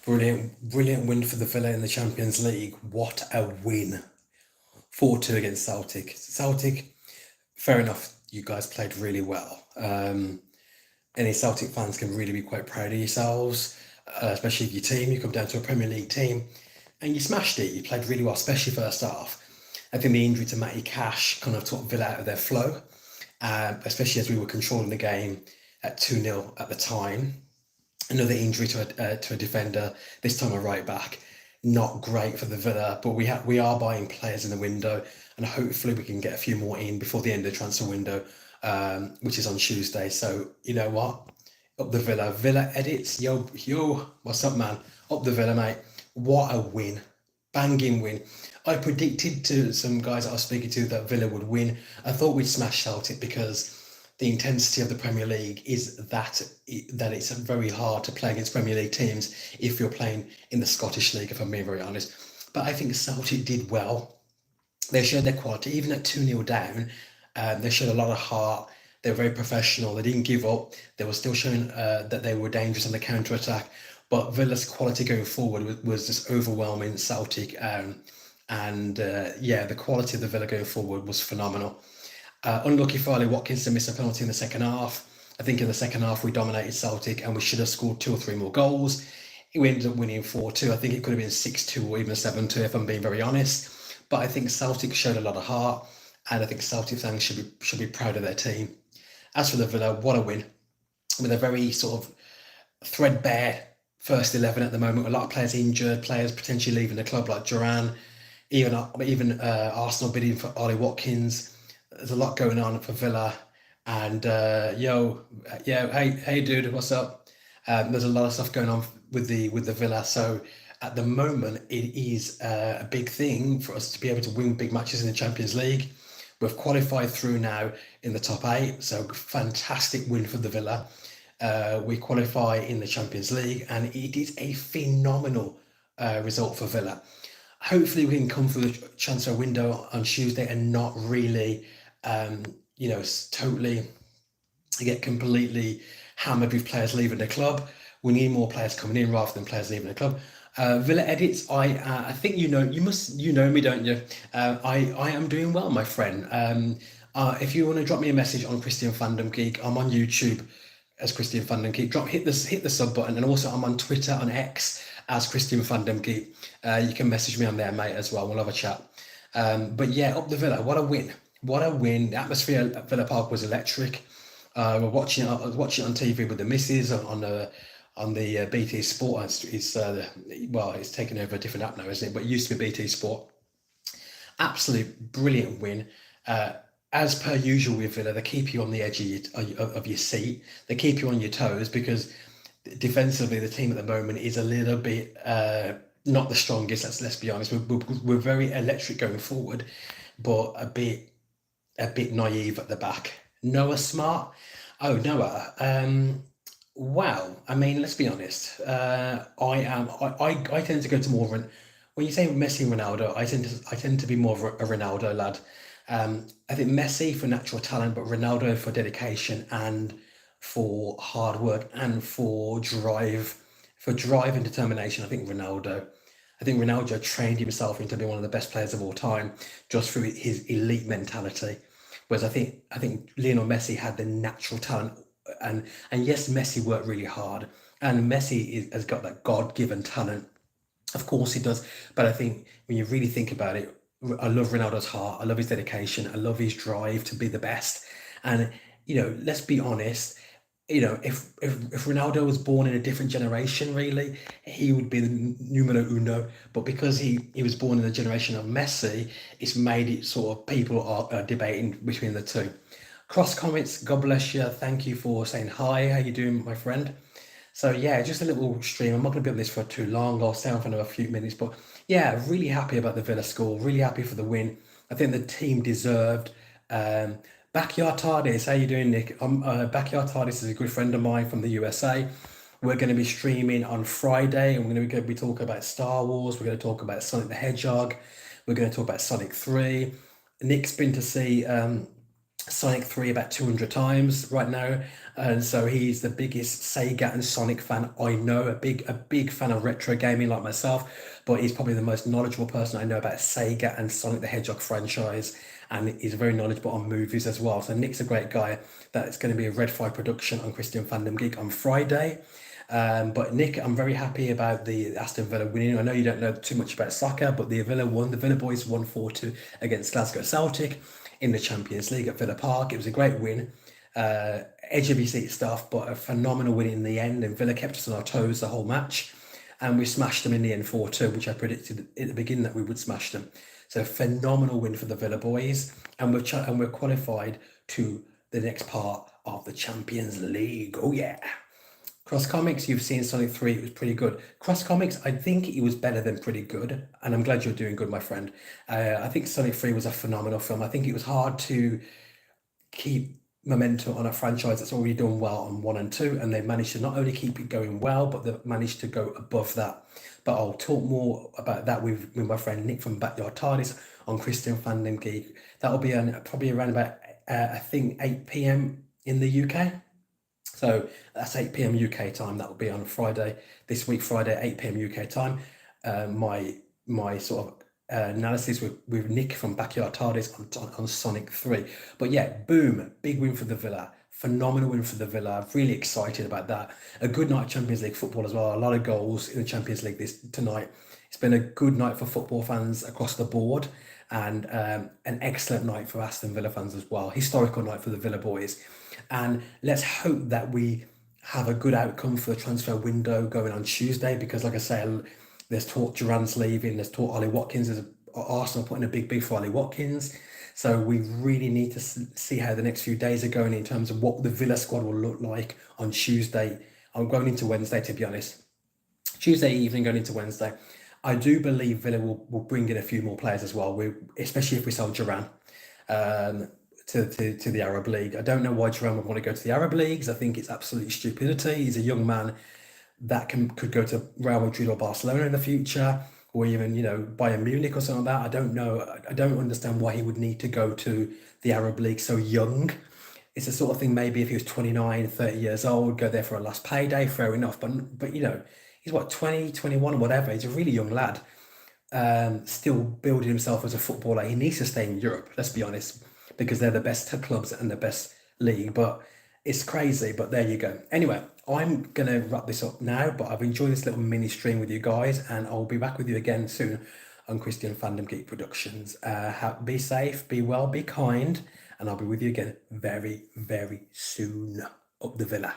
Brilliant win for the Villa in the Champions League. What a win. 4-2 against Celtic. Celtic, fair enough, you guys played really well. Any Celtic fans can really be quite proud of yourselves, especially if your team. You come down to a Premier League team and you smashed it. You played really well, especially first half. I think the injury to Matty Cash kind of took Villa out of their flow, especially as we were controlling the game at 2-0 at the time. Another injury to a defender, this time a right back. Not great for the Villa, but we are buying players in the window, and hopefully we can get a few more in before the end of the transfer window, which is on Tuesday. So you know what? Up the Villa edits. Yo, what's up, man? Up the Villa, mate. What a win. Banging win. I predicted to some guys that I was speaking to that Villa would win. I thought we'd smash Celtic because the intensity of the Premier League is that it's very hard to play against Premier League teams if you're playing in the Scottish League, if I'm being very honest. But I think Celtic did well. They showed their quality, even at 2-0 down. They showed a lot of heart. They were very professional. They didn't give up. They were still showing that they were dangerous on the counter-attack. But Villa's quality going forward was just overwhelming Celtic. The quality of the Villa going forward was phenomenal. Unlucky for Ollie Watkins to miss a penalty in the second half. I think in the second half we dominated Celtic and we should have scored 2 or 3 more goals. We ended up winning 4-2. I think it could have been 6-2 or even 7-2 if I'm being very honest. But I think Celtic showed a lot of heart, and I think Celtic fans should be proud of their team. As for the Villa, what a win. With a very sort of threadbare first 11 at the moment. A lot of players injured, players potentially leaving the club like Duran, even Arsenal bidding for Ollie Watkins. There's a lot going on for Villa, and hey dude, what's up? There's a lot of stuff going on with the Villa. So at the moment, it is a big thing for us to be able to win big matches in the Champions League. We've qualified through now in the top 8, so fantastic win for the Villa. We qualify in the Champions League, and it is a phenomenal result for Villa. Hopefully we can come through the transfer window on Tuesday and not really, totally get completely hammered with players leaving the club. We need more players coming in rather than players leaving the club. Villa edits. I think you know me, don't you? I am doing well, my friend. If you want to drop me a message on Christian Fandom Geek, I'm on YouTube as Christian Fandom Geek. Hit the sub button, and also I'm on Twitter, on X, as Christian Fandom Geek. You can message me on there, mate, as well. We'll have a chat. But yeah, up the Villa. What a win. What a win. The atmosphere at Villa Park was electric. I was watching it on TV with the missus on the BT Sport. It's taken over a different app now, isn't it? But it used to be BT Sport. Absolute brilliant win. As per usual with Villa, they keep you on the edge of your seat. They keep you on your toes because defensively, the team at the moment is a little bit not the strongest. Let's be honest. We're very electric going forward, but a bit naive at the back. Noah Smart. Oh, Noah. Well, I mean, let's be honest. I tend to go to more when you say Messi and Ronaldo, I tend to be more of a Ronaldo lad. I think Messi for natural talent, but Ronaldo for dedication and for hard work and for drive and determination. I think Ronaldo trained himself into being one of the best players of all time just through his elite mentality. Whereas I think Lionel Messi had the natural talent, and yes, Messi worked really hard, and Messi has got that God-given talent. Of course he does, but I think when you really think about it, I love Ronaldo's heart. I love his dedication. I love his drive to be the best. And let's be honest. If Ronaldo was born in a different generation, really, he would be the numero uno. But because he was born in the generation of Messi, it's made it sort of people are debating between the two. Cross comments, God bless you. Thank you for saying hi. How you doing, my friend? So yeah, just a little stream. I'm not going to be on this for too long. I'll stay on for another few minutes. But yeah, really happy about the Villa score. Really happy for the win. I think the team deserved. Backyard TARDIS, how you doing, Nick? Backyard TARDIS is a good friend of mine from the USA. We're going to be streaming on Friday, and we're going to be talking about Star Wars. We're going to talk about Sonic the Hedgehog. We're going to talk about Sonic 3. Nick's been to see Sonic 3 about 200 times right now, and so he's the biggest Sega and Sonic fan I know. A big fan of retro gaming like myself, but he's probably the most knowledgeable person I know about Sega and Sonic the Hedgehog franchise, and he's very knowledgeable on movies as well. So Nick's a great guy. That's going to be a Red 5 production on Christian Fandom Geek on Friday. But Nick, I'm very happy about the Aston Villa winning. I know you don't know too much about soccer, but the Villa won. The Villa boys won 4-2 against Glasgow Celtic in the Champions League at Villa Park. It was a great win. Edge of your seat stuff, but a phenomenal win in the end. And Villa kept us on our toes the whole match. And we smashed them in the end 4-2, which I predicted at the beginning that we would smash them. So phenomenal win for the Villa boys. And we're qualified to the next part of the Champions League. Oh yeah. Cross Comics, you've seen Sonic 3, it was pretty good. Cross Comics, I think it was better than pretty good, and I'm glad you're doing good, my friend. I think Sonic 3 was a phenomenal film. I think it was hard to keep momentum on a franchise that's already done well on 1 and 2, and they've managed to not only keep it going well, but they've managed to go above that. But I'll talk more about that with my friend Nick from Backyard TARDIS on Christian Fandom Geek. That'll be probably around about, I think, 8 p.m. in the UK. So that's 8 p.m. UK time. That will be on Friday, this week, Friday, 8 p.m. UK time. My sort of analysis with Nick from Backyard TARDIS on Sonic 3. But yeah, boom, big win for the Villa. Phenomenal win for the Villa. Really excited about that. A good night of Champions League football as well. A lot of goals in the Champions League tonight. It's been a good night for football fans across the board, and an excellent night for Aston Villa fans as well. Historical night for the Villa boys. And let's hope that we have a good outcome for the transfer window going on Tuesday, because like I say, there's talk Duran's leaving, there's talk Ollie Watkins, there's Arsenal putting a big bid for Ollie Watkins. So we really need to see how the next few days are going in terms of what the Villa squad will look like on Tuesday. I'm going into Wednesday, to be honest. Tuesday evening going into Wednesday. I do believe Villa will bring in a few more players as well, especially if we sell Duran. To the Arab League. I don't know why Duran would want to go to the Arab Leagues. I think it's absolute stupidity. He's a young man that could go to Real Madrid or Barcelona in the future, or even, Bayern Munich or something like that. I don't know. I don't understand why he would need to go to the Arab League so young. It's the sort of thing, maybe if he was 29, 30 years old, go there for a last payday, fair enough. But he's what, 20, 21 or whatever. He's a really young lad, still building himself as a footballer. He needs to stay in Europe, let's be honest, because they're the best clubs and the best league. But it's crazy, but there you go. Anyway, I'm going to wrap this up now, but I've enjoyed this little mini stream with you guys, and I'll be back with you again soon on Christian Fandom Geek Productions. Be safe, be well, be kind, and I'll be with you again very, very soon. Up the Villa.